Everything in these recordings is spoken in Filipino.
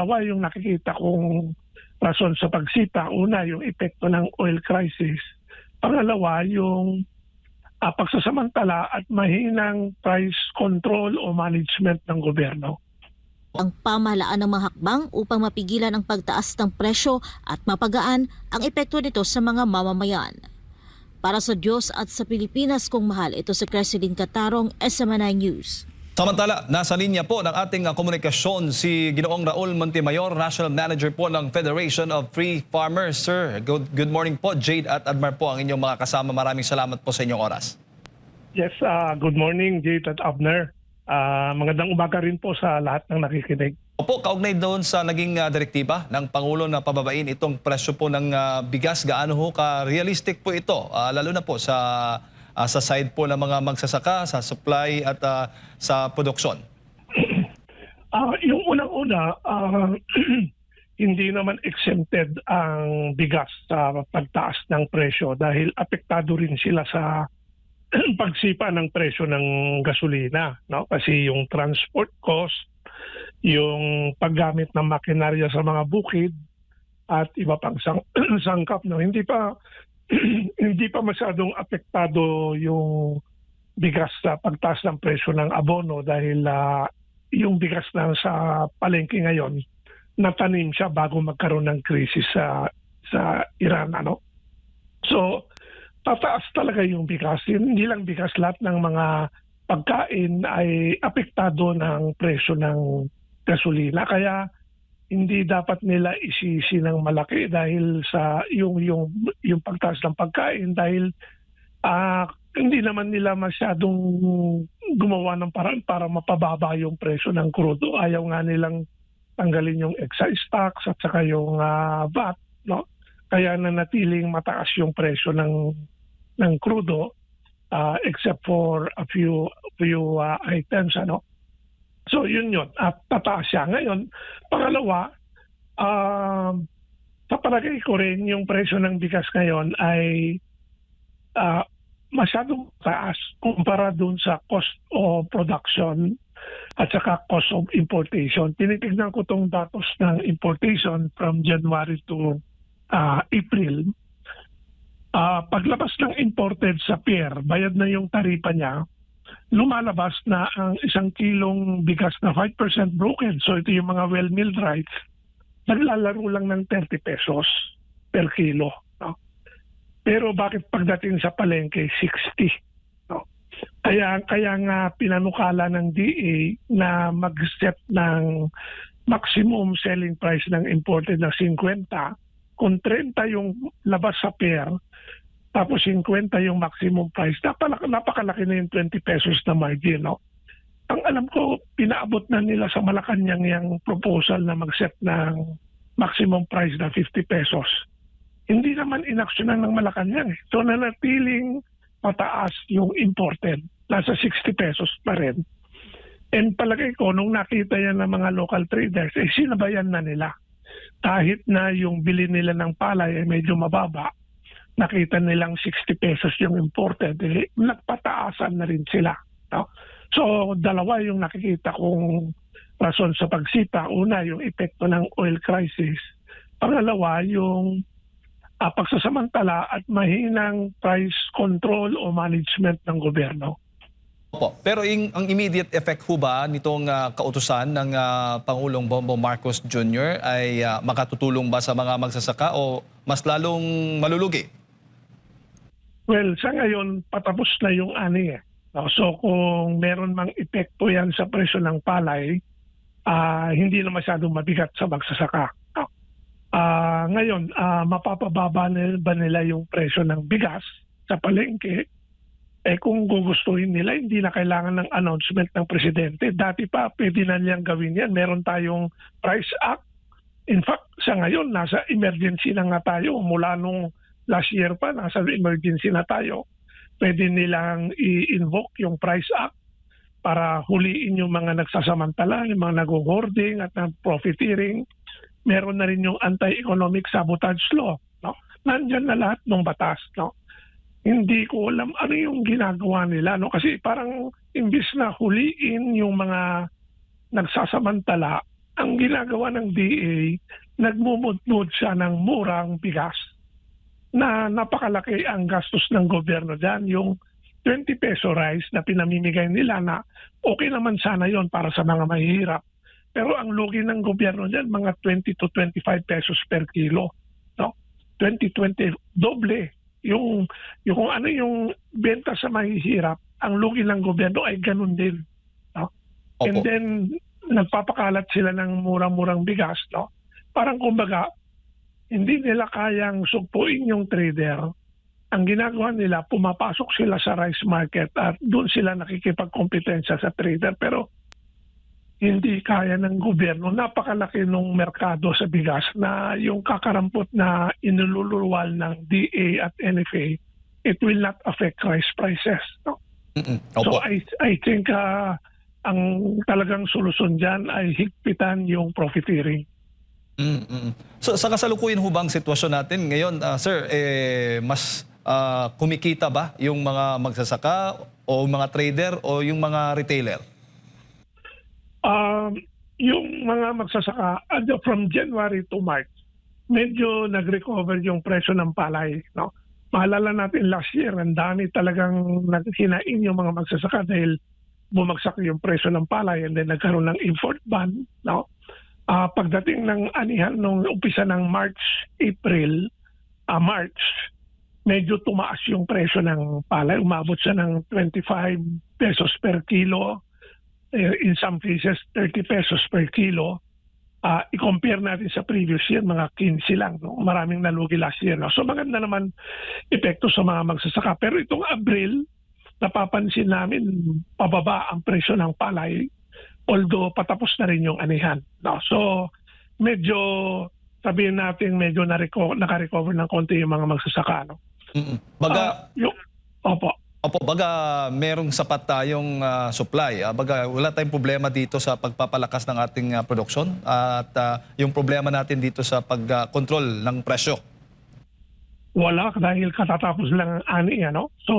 dalawa yung nakikita kong rason sa pagsita. Una, yung epekto ng oil crisis. Pangalawa, yung pagsasamantala at mahinang price control o management ng gobyerno. Ang pamahalaan ng mga hakbang upang mapigilan ang pagtaas ng presyo at mapagaan ang epekto nito sa mga mamamayan. Para sa Diyos at sa Pilipinas kung mahal, ito si Creseline Catarong, SMNI News. Samantala, nasa linya po ng ating komunikasyon si Ginoong Raul Montemayor, National Manager po ng Federation of Free Farmers. Sir, good morning po. Jade at Admar po ang inyong mga kasama. Maraming salamat po sa inyong oras. Yes, good morning Jade at Abner. Magandang umaga rin po sa lahat ng nakikinig. Opo, kaugnay doon sa naging direktiba ng Pangulo na pababain itong presyo po ng bigas, gaano ho ka-realistic po ito? Lalo na po sa side po ng mga magsasaka, sa supply at sa produksyon. Yung unang-una, hindi naman exempted ang bigas sa pagtaas ng presyo dahil apektado rin sila sa pagsipa ng presyo ng gasolina, no? Kasi yung transport cost, yung paggamit ng makinarya sa mga bukid at iba pang sangkap, no? Hindi pa masyadong apektado yung bigas sa pagtaas ng presyo ng abono dahil yung bigas na sa palengke ngayon natanim siya bago magkaroon ng krisis sa Iran, ano? So tataas talaga yung bigas. Hindi lang bigas, lahat ng mga pagkain ay apektado ng presyo ng gasolina. Kaya hindi dapat nila isisi ng malaki dahil sa yung pagtaas ng pagkain dahil hindi naman nila masyadong gumawa ng paraan para mapababa yung presyo ng krudo. Ayaw nga nilang tanggalin yung excise tax at saka yung VAT, no? Kaya nanatiling mataas yung presyo ng krudo except for a few items, ano. So yun at tataas siya ngayon. Pangalawa, sa palagay ko rin yung presyo ng bigas ngayon ay masyadong taas kumpara dun sa cost of production at saka cost of importation. Tinitignan ko tong datos ng importation from January to April. Paglabas ng imported sa pier, bayad na yung taripa niya, lumalabas na ang 1 kilong bigas na 5% broken. So ito yung mga well-milled rice, naglalaro lang ng 30 pesos per kilo. No? Pero bakit pagdating sa palengke, 60? No? Kaya nga pinanukala ng DA na mag-set ng maximum selling price ng imported na 50. Kung 30 yung labas sa pier, tapos 50 yung maximum price, napakalaki na yung 20 pesos na margin. No? Ang alam ko, pinaabot na nila sa Malacanang yung proposal na mag-set ng maximum price na 50 pesos. Hindi naman inaksyonan ng Malacanang. So nanatiling mataas yung imported. Nasa 60 pesos pa rin. And palagay ko, nung nakita yan ng mga local traders, sinabayan na nila. Kahit na yung bili nila ng palay ay medyo mababa, nakita nilang 60 pesos yung imported, nagpataasan na rin sila. No? So dalawa yung nakikita kong rason sa pagsita. Una, yung epekto ng oil crisis. Pangalawa, yung pagsasamantala at mahinang price control o management ng gobyerno. Opo. Pero ang immediate effect ho ba nitong kautusan ng Pangulong Bongbong Marcos Jr. ay makatutulong ba sa mga magsasaka o mas lalong malulugi? Well, sa ngayon, patapos na yung ani. So kung meron mang epekto yan sa presyo ng palay, hindi na masyadong mabigat sa magsasaka. Ngayon, mapapababa ba nila yung presyo ng bigas sa palengke? Kung gugustuhin nila, hindi na kailangan ng announcement ng presidente. Dati pa, pwede na niyang gawin yan. Meron tayong Price Act. In fact, sa ngayon, nasa emergency na nga tayo. Mula nung last year pa, nasa emergency na tayo. Pwede nilang i-invoke yung Price Act para huliin yung mga nagsasamantala, yung mga nag-hoarding at profiteering. Meron na rin yung anti-economic sabotage law. No? Nandyan na lahat ng batas. No? Hindi ko alam ano yung ginagawa nila. No? Kasi parang imbis na huliin yung mga nagsasamantala, ang ginagawa ng DA, nagmumudmud siya ng murang bigas na napakalaki ang gastos ng gobyerno dyan. Yung 20 peso rice na pinamimigay nila na okay naman sana yon para sa mga mahihirap. Pero ang lugi ng gobyerno dyan, mga 20 to 25 pesos per kilo. No? 20, doble. Yung kung ano yung benta sa mahihirap, ang lugi ng gobyerno ay ganun din. No? Opo. And then, nagpapakalat sila ng murang-murang bigas. No? Parang kumbaga, hindi nila kayang sugpuin yung trader. Ang ginagawa nila, pumapasok sila sa rice market at doon sila nakikipagkompetensya sa trader. Pero hindi kaya ng gobyerno. Napakalaki ng merkado sa bigas na yung kakarampot na inululuwal ng DA at NFA, it will not affect rice prices. No? Opo. So I think ang talagang solusyon dyan ay higpitan yung profiteering. So sa kasalukuyan ho bang sitwasyon natin ngayon, sir, mas kumikita ba yung mga magsasaka o mga trader o yung mga retailer? Yung mga magsasaka, from January to March, medyo nag-recover yung presyo ng palay. No? Maalala natin last year, ang dami talagang hinain yung mga magsasaka dahil bumagsak yung presyo ng palay and then nagkaroon ng import ban. No? Pagdating ng anihan nung umpisa ng March, medyo tumaas yung presyo ng palay. Umabot siya ng 25 pesos per kilo. In some cases, 30 pesos per kilo. I-compare natin sa previous year, mga 15 lang. No? Maraming nalugi last year. No? So maganda naman epekto sa mga magsasaka. Pero itong Abril, napapansin namin pababa ang presyo ng palay. Although patapos na rin yung anihan. No? So medyo, sabihin natin, medyo naka-recover ng konti yung mga magsasaka. No? Baga, Opo. baga merong sapat tayong supply. Baga wala tayong problema dito sa pagpapalakas ng ating produksyon at yung problema natin dito sa pag-control ng presyo. Wala dahil katatapos lang ang ani. Ano? So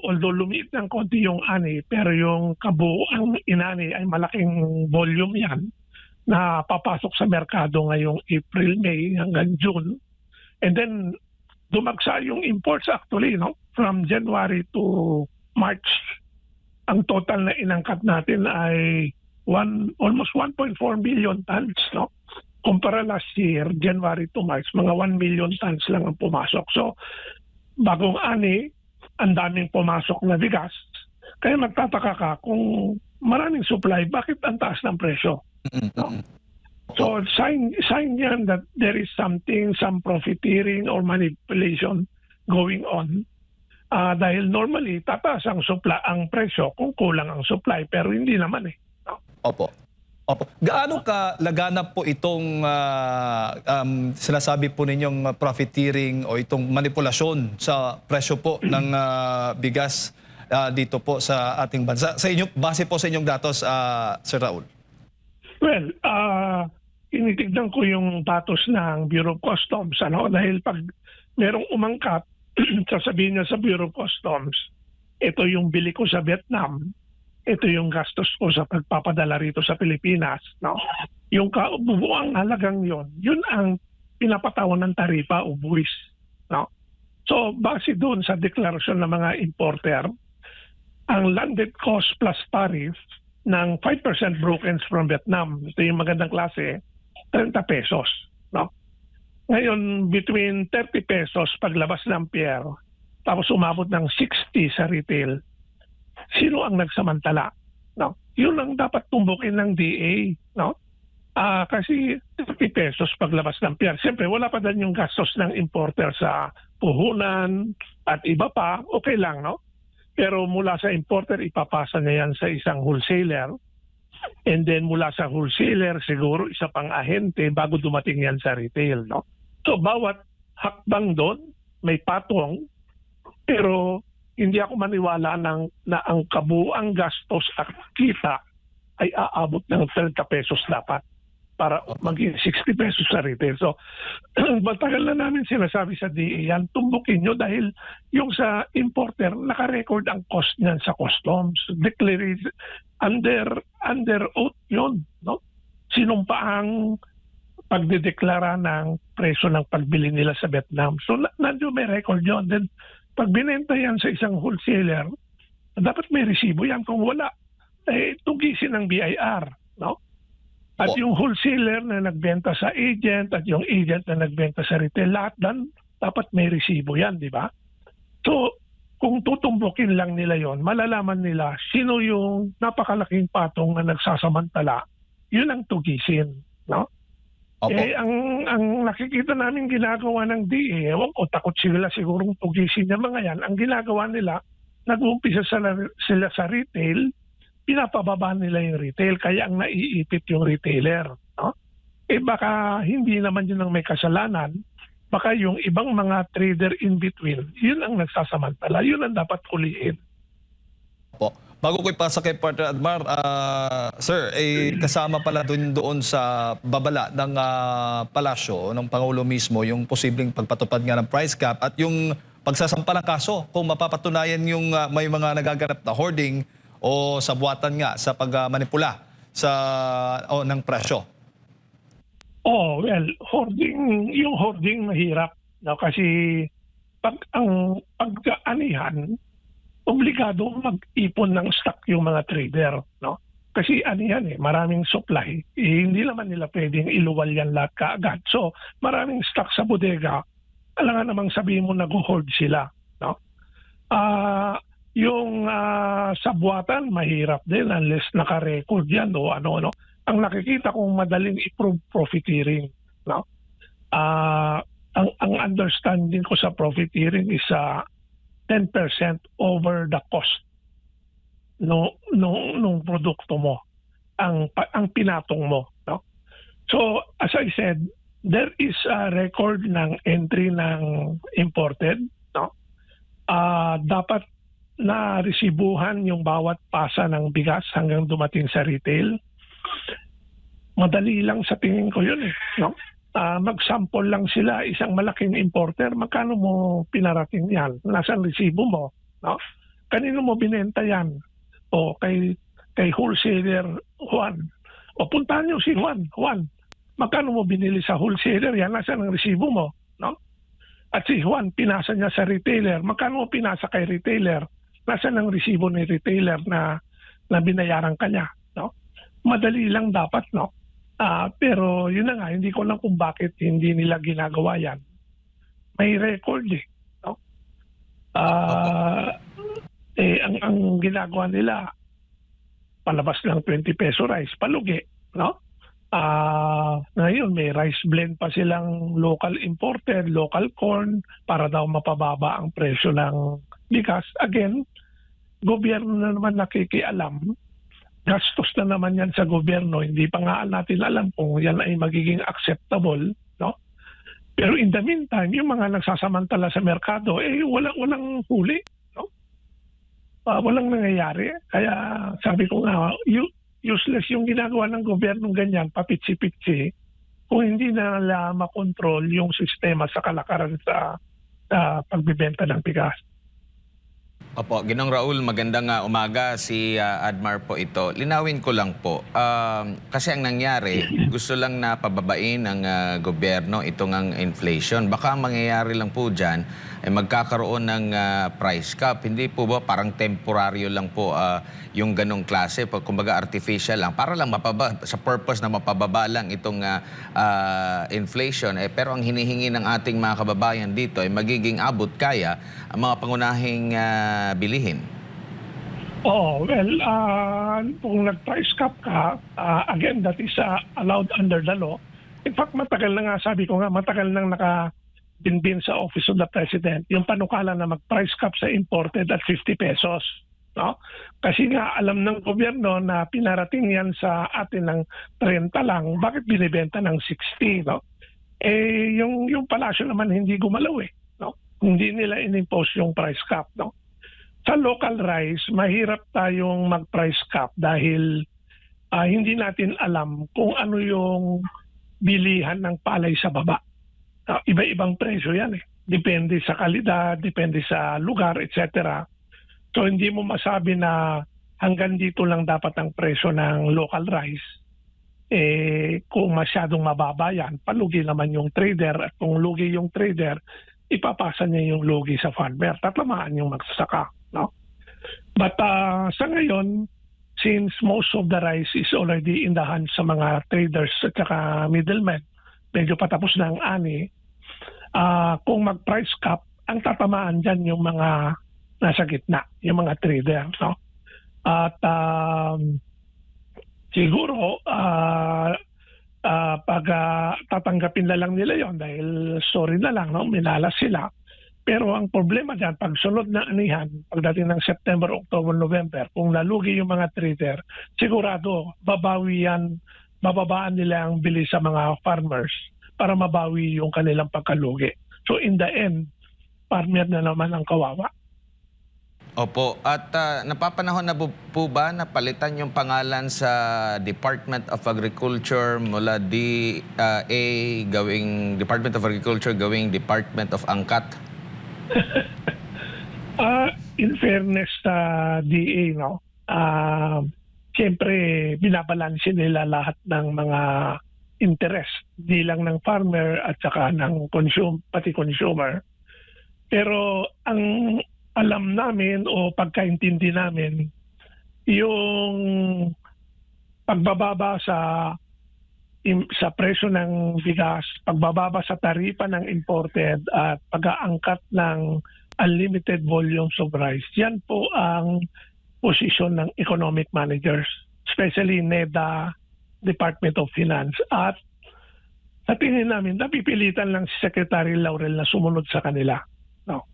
although lumiit ng konti yung ani, pero yung kabuuang inani ay malaking volume yan na papasok sa merkado ngayong April, May hanggang June. And then dumagsa yung imports actually, no? From January to March, ang total na inangkat natin ay almost 1.4 million tons, no? Kumpara last year, January to March, mga 1 million tons lang ang pumasok. So, bagong ani, ang daming pumasok na bigas. Kaya magtataka ka kung maraming supply, bakit ang taas ng presyo? No? So, sign yan that there is something, some profiteering or manipulation going on. Dahil normally, tataas ang presyo kung kulang ang supply, pero hindi naman eh. No? Opo. Gaano ka laganap po itong sinasabi po ninyong profiteering o itong manipulasyon sa presyo po ng bigas dito po sa ating bansa? Sa inyo, base po sa inyong datos, Sir Raul. Well, initignan ko yung datos ng Bureau of Customs. Ano? Dahil pag merong umangkat, sasabihin niya sa Bureau of Customs, ito yung bili ko sa Vietnam, ito yung gastos ko sa pagpapadala rito sa Pilipinas. No? Yung kabubuang halagang yun ang pinapatawan ng taripa o buwis. No? So, base doon sa deklarasyon ng mga importer, ang landed cost plus tariff ng 5% brokens from Vietnam, ito yung magandang klase, 30 pesos. No? Ngayon, between 30 pesos paglabas ng pier, tapos umabot ng 60 sa retail, sino ang nagsamantala? No? Yun ang dapat tumbukin ng DA. No? Kasi 30 pesos paglabas ng pier. Siyempre, wala pa din yung gastos ng importer sa puhunan at iba pa, okay lang, no? Pero mula sa importer, ipapasa niya yan sa isang wholesaler. And then mula sa wholesaler, siguro isa pang ahente bago dumating yan sa retail. No? So bawat hakbang doon, may patong. Pero hindi ako maniwala na ang kabuuang gastos at kita ay aabot ng 30 pesos dapat para maging 60 pesos sa retail. So, matagal na namin sinasabi sa DA yan, tumbukin nyo dahil yung sa importer, naka-record ang cost niyan sa customs. Declared under oath yun. No? sinumpaang pagdedeklara ng presyo ng pagbili nila sa Vietnam. So nandiyo may record yun. Then pag binenta yan sa isang wholesaler, dapat may resibo yan. Kung wala, tugisin ng BIR. No? At yung wholesaler na nagbenta sa agent at yung agent na nagbenta sa retail, lahat dapat may resibo yan, di ba? So kung tutumbukin lang nila yon, malalaman nila sino yung napakalaking patong na nagsasamantala, yun ang tugisin. No? Opo. Ang nakikita namin ginagawa ng DA, ewan ko, takot sila sigurong tugisin ng mga yan. Ang ginagawa nila, nag-uumpisa sila sa retail, pinapababa nila yung retail, kaya ang naiipit yung retailer. No? Baka hindi naman yun ang may kasalanan, baka yung ibang mga trader in between, yun ang nagsasamantala, yun ang dapat huliin. Po. Bago ko ipasa kay Partner Admar, sir, kasama pala doon sa babala ng palasyo ng Pangulo mismo yung posibleng pagpatupad nga ng price cap at yung pagsasampa ng kaso kung mapapatunayan yung may mga nagaganap na hoarding o sabuatan nga sa pagmanipula ng presyo. Oh, well, yung hoarding mahirap. No? Kasi ang pag-anihan, obligado mag-ipon ng stock yung mga trader, no? Kasi maraming supply, hindi naman nila pwedeng iluwal yan lahat kaagad. So, maraming stock sa bodega, alangan namang sabihin mo nag-hoard sila, no? Yung sabuatan, mahirap din unless naka-record yan o ano. Ang nakikita kong madaling i-prove profiteering, no? Ang understanding ko sa profiteering is 10% over the cost nung produkto mo, ang pinatong mo. No? So, as I said, there is a record ng entry ng imported. No? Dapat na resibuhan yung bawat pasa ng bigas hanggang dumating sa retail. Madali lang sa tingin ko yun. No? Mag-sample lang sila, isang malaking importer, magkano mo pinarating yan? Nasaan resibo mo? No? Kanino mo binenta yan? O kay wholesaler Juan. O puntahan niyo si Juan. Juan, magkano mo binili sa wholesaler yan? Nasaan ang resibo mo? No? At si Juan, pinasa niya sa retailer. Magkano mo pinasa kay retailer? Nasaan ang resibo ni retailer na binayaran kanya? No? Madali lang dapat, no? Pero yun na nga, hindi ko lang kung bakit hindi nila ginagawa yan. May record no? Ang ginagawa nila, palabas lang 20 peso rice, palugi. No? Ngayon, may rice blend pa silang local imported, local corn, para daw mapababa ang presyo ng bigas. Again, gobyerno na naman nakikialam. Gastos na naman yan sa gobyerno. Hindi pa nga natin alam kung yan ay magiging acceptable. No? Pero in the meantime, yung mga nagsasamantala sa merkado, walang huli. No? Walang nangyayari. Kaya sabi ko nga, useless yung ginagawa ng gobyerno ganyan, papitsi-pitsi, kung hindi na nila makontrol yung sistema sa kalakaran sa pagbibenta ng bigas. Opo, Ginoong Raul, magandang umaga. Si Admar po ito. Linawin ko lang po. Kasi ang nangyari, gusto lang na pababain ng gobyerno itong ang inflation. Baka ang mangyayari lang po dyan ay magkakaroon ng price cap. Hindi po ba parang temporaryo lang po yung ganong klase? Kumbaga artificial lang. Para lang sa purpose na mapababa lang itong inflation. Pero ang hinihingi ng ating mga kababayan dito ay magiging abot kaya ang mga pangunahing bilihin. Oh, well, kung nag-price cap ka, again, that is allowed under the law. In fact, matagal na nga, sabi ko nga, matagal nang nakabinbin sa Office of the President yung panukala na mag-price cap sa imported at 50 pesos. No? Kasi nga, alam ng gobyerno na pinarating yan sa atin ng 30 lang, bakit binibenta ng 60? No? Yung palasyo naman hindi gumalaw no? Hindi nila in-impose yung price cap. No? Sa local rice, mahirap tayong mag-price cap dahil hindi natin alam kung ano yung bilihan ng palay sa baba. Iba-ibang presyo yan. Depende sa kalidad, depende sa lugar, etc. So hindi mo masabi na hanggang dito lang dapat ang presyo ng local rice. kung masyadong mababa yan, palugi naman yung trader, at kung lugi yung trader, ipapasa niya yung lugi sa farmer. Tatamaan yung magsasaka. No? But sa ngayon, since most of the rice is already in the hands sa mga traders at saka middlemen, medyo patapos na ang ani, kung mag-price cap, ang tatamaan dyan yung mga nasa gitna, yung mga trader. No? At siguro, pag tatanggapin na lang nila yon dahil sorry na lang, no? Minalas sila. Pero ang problema dyan, pag sunod na anihan, pagdating ng September, October, November, kung nalugi yung mga trader, sigurado bababaan nila ang bili sa mga farmers para mabawi yung kanilang pagkalugi. So in the end, farmer na naman ang kawawa. Opo. At napapanahon na po ba na palitan yung pangalan sa Department of Agriculture mula DA gawing Department of Agriculture gawing Department of Angkat? In fairness sa DA, no, siyempre binabalansin nila lahat ng mga interest, di lang ng farmer at saka ng pati consumer. Pero ang alam namin o pagkaintindi namin, yung pagbababa sa presyo ng bigas, pagbababa sa taripa ng imported at pag-aangkat ng unlimited volumes of rice, yan po ang posisyon ng economic managers, especially NEDA, Department of Finance. At sa tingin namin, napipilitan lang si Secretary Laurel na sumunod sa kanila. No?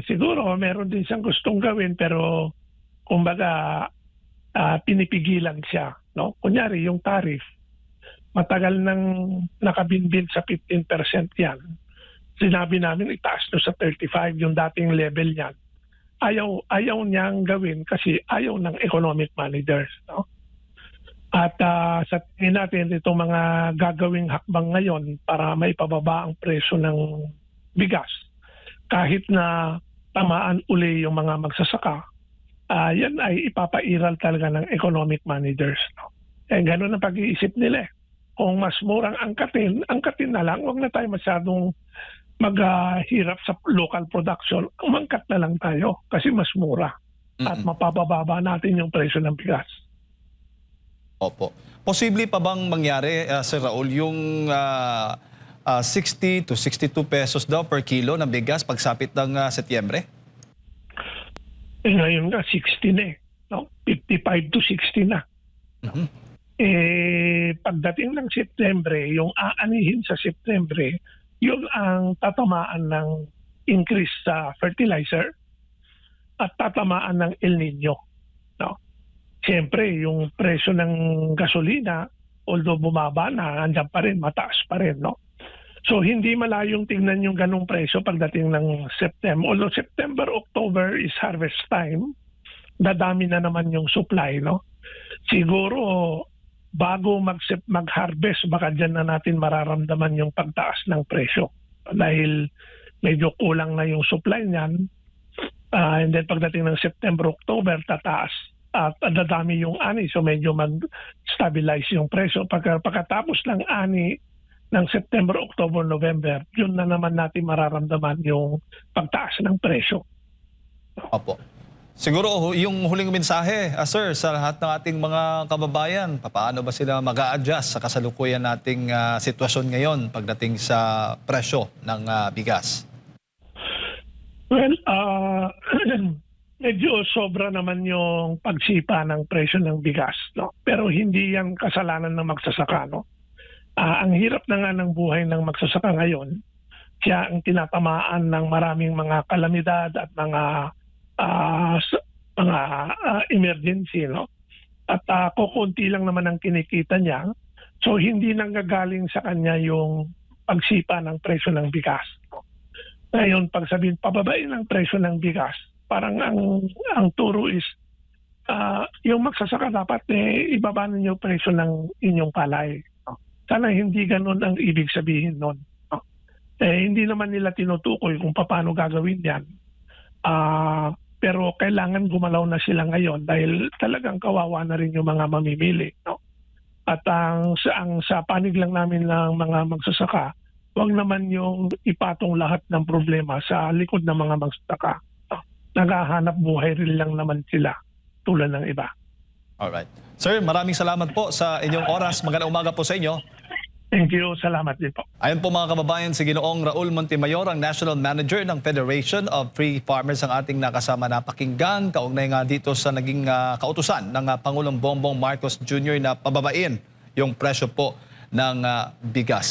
Siguro meron din siyang gustong gawin, pero kumbaga pinipigilan siya. No? Kunyari yung tariff, matagal nang nakabinbin sa 15% yan. Sinabi namin itaas no sa 35 yung dating level niyan. Ayaw niyang gawin kasi ayaw ng economic managers. No? At sa tingin natin itong mga gagawing hakbang ngayon para maipababa ang presyo ng bigas, kahit na tamaan uli yung mga magsasaka, yan ay ipapairal talaga ng economic managers. No? Ganun ang pag-iisip nila. Kung mas murang angkatin na lang. Huwag na tayo masyadong maghirap sa local production. Umangkat na lang tayo kasi mas mura. At mapapababa natin yung presyo ng bigas. Opo. Posible pa bang mangyari, Sir Raul, yung 60 to 62 pesos daw per kilo ng bigas pagsapit ng Setyembre? Ngayon nga, 60 na eh. No? 55 to 60 na. Pagdating ng Setyembre, yung aanihin sa Setyembre, yun ang tatamaan ng increase sa fertilizer at tatamaan ng El Nino. No? Siyempre, yung presyo ng gasolina, although bumaba na, andyan pa rin, mataas pa rin. No? So hindi malayong tingnan yung ganung presyo pagdating ng September. Although September, October is harvest time, dadami na naman yung supply. No? Siguro bago mag-harvest, baka dyan na natin mararamdaman yung pagtaas ng presyo. Dahil medyo kulang na yung supply niyan. And then pagdating ng September, October, tataas. At dadami yung ani, so medyo mag-stabilize yung presyo. Pagkatapos ng ani ng September, October, November, yun na naman natin mararamdaman yung pagtaas ng presyo. Opo. Siguro yung huling mensahe, sir, sa lahat ng ating mga kababayan, paano ba sila mag-a-adjust sa kasalukuyan nating sitwasyon ngayon pagdating sa presyo ng bigas? Well, medyo sobra naman yung pagsipa ng presyo ng bigas, no? Pero hindi yan kasalanan ng magsasaka, no? Ang hirap na nga ng buhay ng magsasaka ngayon, siya ang tinatamaan ng maraming mga kalamidad at mga emergency, no? At kukunti lang naman ang kinikita niya. So hindi nanggagaling sa kanya yung pagsipa ng presyo ng bigas. No? Ngayon, pag sabihin pababain ang presyo ng bigas, parang ang turo is yung magsasaka dapat ibaba ninyo presyo ng inyong palay. No? Sana hindi ganun ang ibig sabihin nun. No? Hindi naman nila tinutukoy kung paano gagawin yan. Pero kailangan gumalaw na sila ngayon dahil talagang kawawa na rin yung mga mamimili. No? At ang sa panig lang namin ng mga magsasaka, wag naman yung ipatong lahat ng problema sa likod ng mga magsasaka. Naghahanap buhay rin lang naman sila tulad ng iba. Alright. Sir, maraming salamat po sa inyong oras. Magandang umaga po sa inyo. Thank you. Salamat din po. Ayon po mga kababayan, si Ginoong Raul Montemayor, ang National Manager ng Federation of Free Farmers, ang ating nakasama na pakinggan. Kaugnay nga dito sa naging kautusan ng Pangulong Bongbong Marcos Jr. na pababain yung presyo po ng bigas.